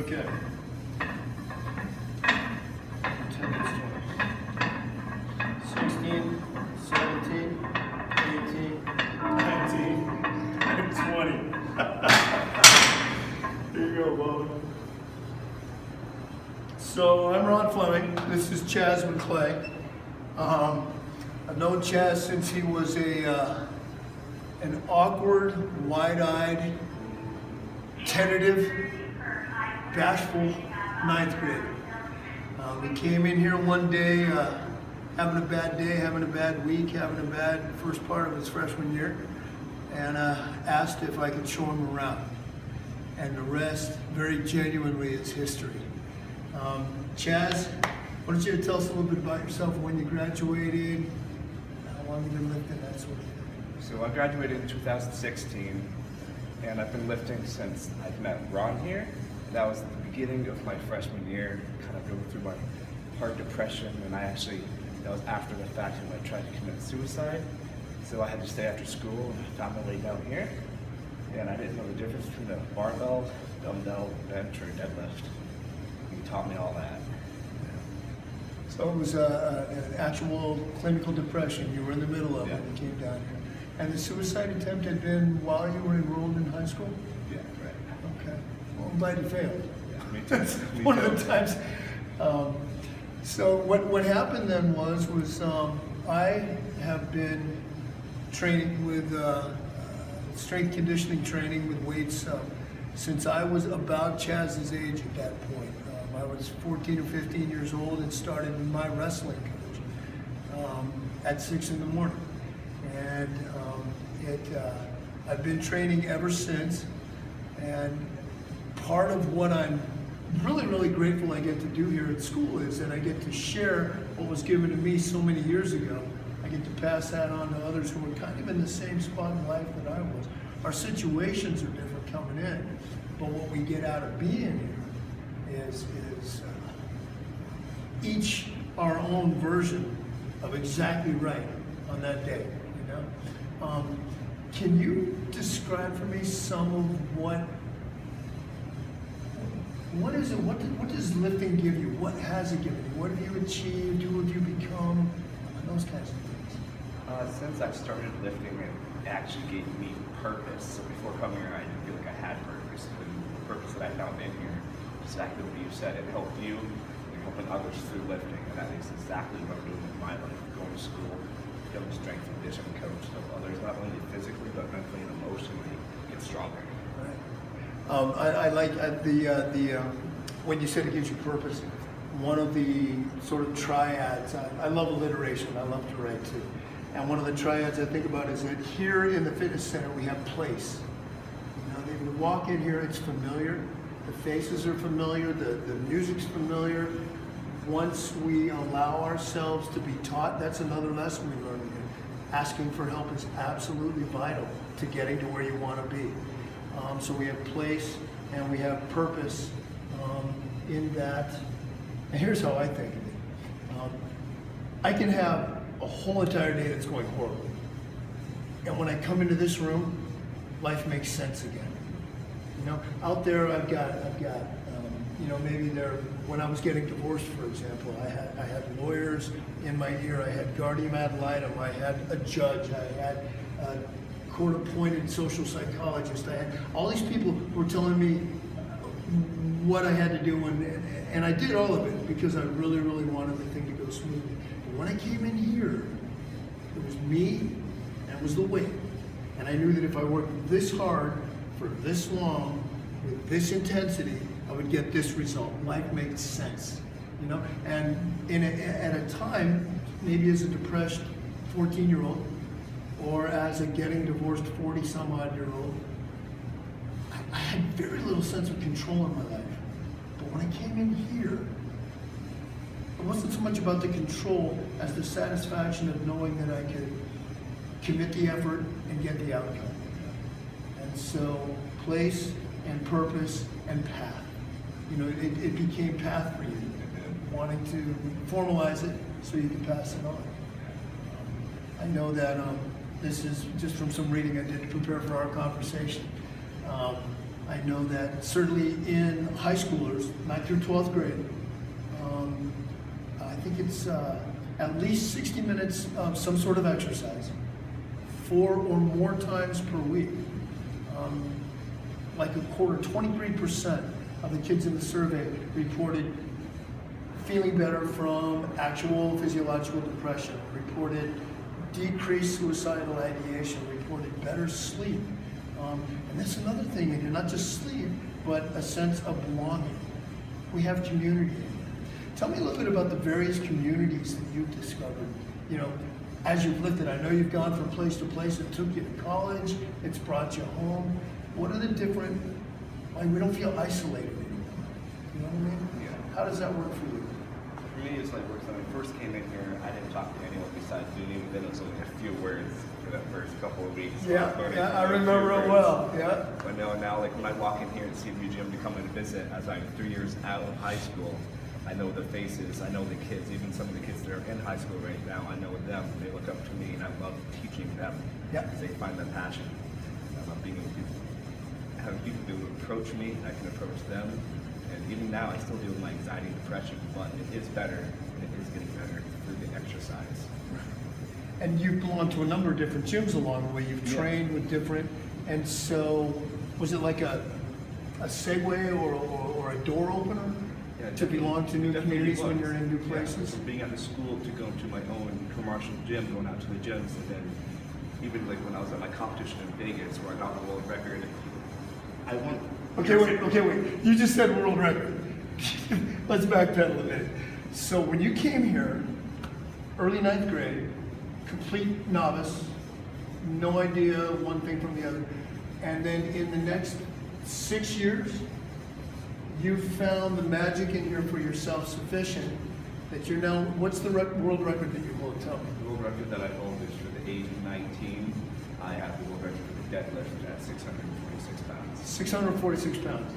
Okay. Attendance 16, 17, 18, 19, and 20. There you go, Bob. So I'm Rahn Fleming. This is Chaz Maclay. I've known Chaz since he was an awkward, wide-eyed, tentative, bashful ninth grader. We came in here one day having a bad day, having a bad week, having a bad first part of his freshman year, and asked if I could show him around. And the rest, very genuinely, is history. Chaz, why don't you tell us a little bit about yourself, when you graduated, how long you've been lifting, that sort of thing. So I graduated in 2016, and I've been lifting since I've met Ron here. That was the beginning of my freshman year, kind of going through my hard depression, and that was after the fact when I tried to commit suicide. So I had to stay after school, and I found my way down here, and I didn't know the difference between the barbell, dumbbell, bench, or deadlift. He taught me all that. So it was an actual clinical depression. You were in the middle of it Yeah. when you came down here. And the suicide attempt had been while you were enrolled in high school? Yeah, right. Okay. Well, I'm glad you failed. Yeah, me too. That's Me one too. of the times. So what happened then was I have been training with strength conditioning training with weights since I was about Chaz's age at that point. I was 14 or 15 years old and started my wrestling coach at 6 in the morning. And I've been training ever since. And part of what I'm really, really grateful I get to do here at school is that I get to share what was given to me so many years ago. I get to pass that on to others who are kind of in the same spot in life that I was. Our situations are different coming in, but what we get out of being here is each our own version of exactly right on that day, you know? Can you describe for me some of what is it, what does lifting give you? What has it given you? What have you achieved? Who have you become? Those kinds of things. Since I've started lifting, it actually gave me purpose. So before coming here, I didn't feel like I had purpose. But the purpose that I found in here, exactly what you said, it helped you and helping others through lifting. And that is exactly what I'm doing in my life. Going to school, becoming a strength and conditioning coach, help others not only physically but mentally and emotionally get stronger. Right. I like when you said it gives you purpose. One of the sort of triads, I love alliteration, I love to write too. And one of the triads I think about is that here in the fitness center we have place. You know, they would walk in here, it's familiar, the faces are familiar, the music's familiar. Once we allow ourselves to be taught, that's another lesson we learn here. Asking for help is absolutely vital to getting to where you want to be. So we have place and we have purpose in that. And here's how I think of it. I can have a whole entire day that's going horribly. And when I come into this room, life makes sense again. You know, out there I've got you know, maybe when I was getting divorced, for example, I had lawyers in my ear, I had guardian ad litem, I had a judge, I had a court-appointed social psychologist, I had all these people who were telling me what I had to do, and I did all of it because I really, really wanted the thing to go smoothly. But when I came in here, it was me and it was the weight. And I knew that if I worked this hard for this long, with this intensity, I would get this result. Life makes sense, you know? And at a time, maybe as a depressed 14-year-old, or as a getting divorced 40-some-odd-year-old, I had very little sense of control in my life. But when I came in here, it wasn't so much about the control as the satisfaction of knowing that I could commit the effort and get the outcome. And so, place and purpose and path. You know, it became path for you, wanting to formalize it so you can pass it on. I know that this is just from some reading I did to prepare for our conversation. I know that certainly in high schoolers, 9th through 12th grade, I think it's at least 60 minutes of some sort of exercise, 4 or more times per week. Like a quarter, 23% of the kids in the survey reported feeling better from actual physiological depression, reported decreased suicidal ideation, reported better sleep. And that's another thing, and not just sleep, but a sense of belonging. We have community. Tell me a little bit about the various communities that you've discovered. You know, as you've lived it, I know you've gone from place to place. It took you to college. It's brought you home. What are the different, like, we don't feel isolated anymore. You know what I mean? Yeah. How does that work for you? For me, it's like when I first came in here, I didn't talk to anyone besides Dooney, but then it was only a few words for the first couple of weeks. Yeah, I remember it well. Yeah. But now, like when I walk in here at CVU Gym to come and visit, as I'm 3 years out of high school, I know the faces, I know the kids, even some of the kids that are in high school right now, I know them. They look up to me, and I love teaching them. Yeah. Because they find that passion. I love being able to having people be able to approach me, I can approach them. And even now, I still deal with my anxiety and depression, but it is better, and it is getting better through the exercise. And you've belonged to a number of different gyms along the way. You've Yeah. trained with different, and so was it like a segue or a door opener Yeah, to belong to new definitely communities when was. you're in new Yeah, places? from being out of school to going to my own commercial gym, going out to the gyms, and then even like when I was at my competition in Vegas where I got the world record, I won. Okay, wait. You just said world record. Let's backpedal a minute. So when you came here, early 9th grade, complete novice, no idea one thing from the other, and then in the next 6 years, you found the magic in here for yourself sufficient that you're now, what's the world record that you hold? Tell me. The world record that I hold is for the age of 19. I have the world record for the deadlift at 646 pounds. 646 pounds.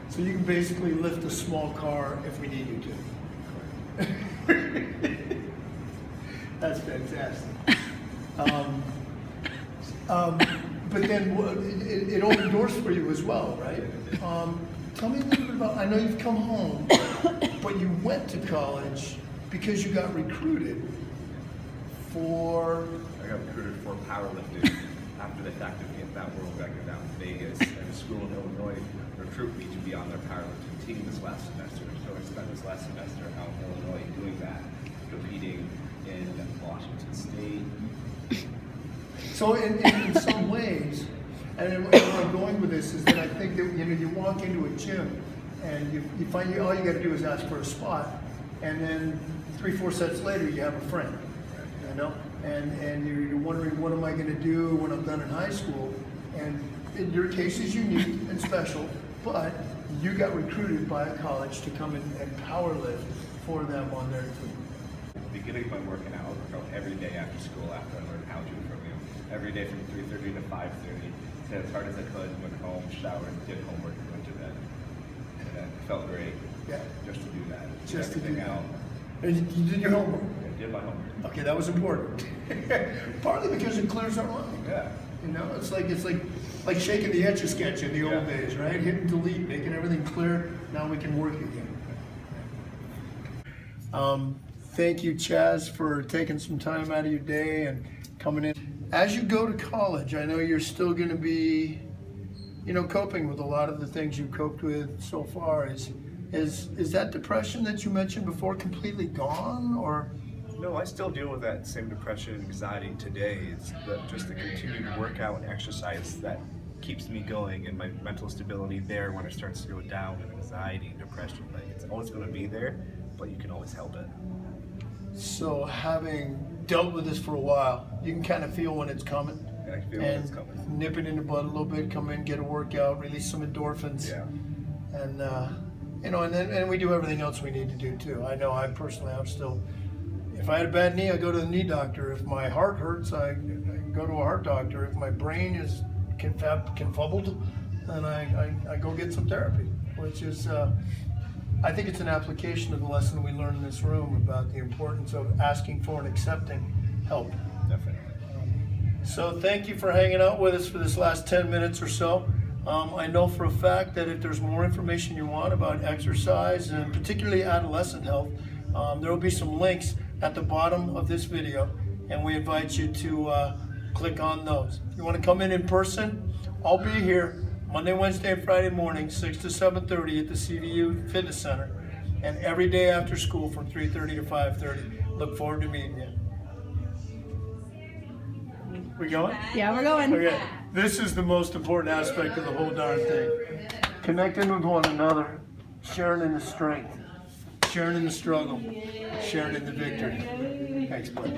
So you can basically lift a small car if we need you to. That's fantastic. But then it opened doors for you as well, right? Tell me a little bit about, I know you've come home, but you went to college because you got recruited for... I got recruited for powerlifting after the fact of getting that world record out in Vegas, and a school in Illinois recruited me to be on their powerlifting team this last semester. So I spent this last semester out in Illinois doing that, competing in Washington State. So in some ways, and where I'm going with this is that I think that you walk into a gym and you find all you got to do is ask for a spot, and then 3-4 sets later you have a friend, you know, and you're wondering what am I going to do when I'm done in high school, and in your case is unique and special, but you got recruited by a college to come in and power lift for them on their team. Beginning by working out, I work out every day after school after I learned algebra from you. Every day from 3:30 to 5:30. Stayed as hard as I could, went home, showered, did homework, and went to bed. And it felt great. Yeah. Just to do that. Just to do everything that. out. And you did your homework. I did my homework. Okay, that was important. Partly because it clears our mind. Yeah. You know, it's like shaking the Etch-a-Sketch in the old days, right? Hitting delete, making everything clear. Now we can work again. Thank you, Chaz, for taking some time out of your day and coming in. As you go to college, I know you're still going to be, you know, coping with a lot of the things you've coped with so far. Is that depression that you mentioned before completely gone, or? No, I still deal with that same depression and anxiety today. It's just the continued workout and exercise that keeps me going, and my mental stability there when it starts to go down, and anxiety and depression. Like, it's always going to be there, but you can always help it. So having dealt with this for a while, you can kind of feel when it's coming. And I feel when it's coming. Nip it in the bud a little bit, come in, get a workout, release some endorphins. Yeah. And, you know, and we do everything else we need to do too. I know I'm still, if I had a bad knee, I go to the knee doctor. If my heart hurts, I go to a heart doctor. If my brain is confuddled, then I go get some therapy, which is, I think it's an application of the lesson we learned in this room about the importance of asking for and accepting help. Definitely. So thank you for hanging out with us for this last 10 minutes or so. I know for a fact that if there's more information you want about exercise and particularly adolescent health, there will be some links at the bottom of this video, and we invite you to click on those. If you want to come in person, I'll be here Monday, Wednesday, and Friday morning, 6 to 7:30 at the CVU Fitness Center, and every day after school from 3:30 to 5:30. Look forward to meeting you. We going? Yeah, we're going. Okay, this is the most important aspect of the whole darn thing. Connecting with one another, sharing in the strength, sharing in the struggle, sharing in the victory. Thanks, bud.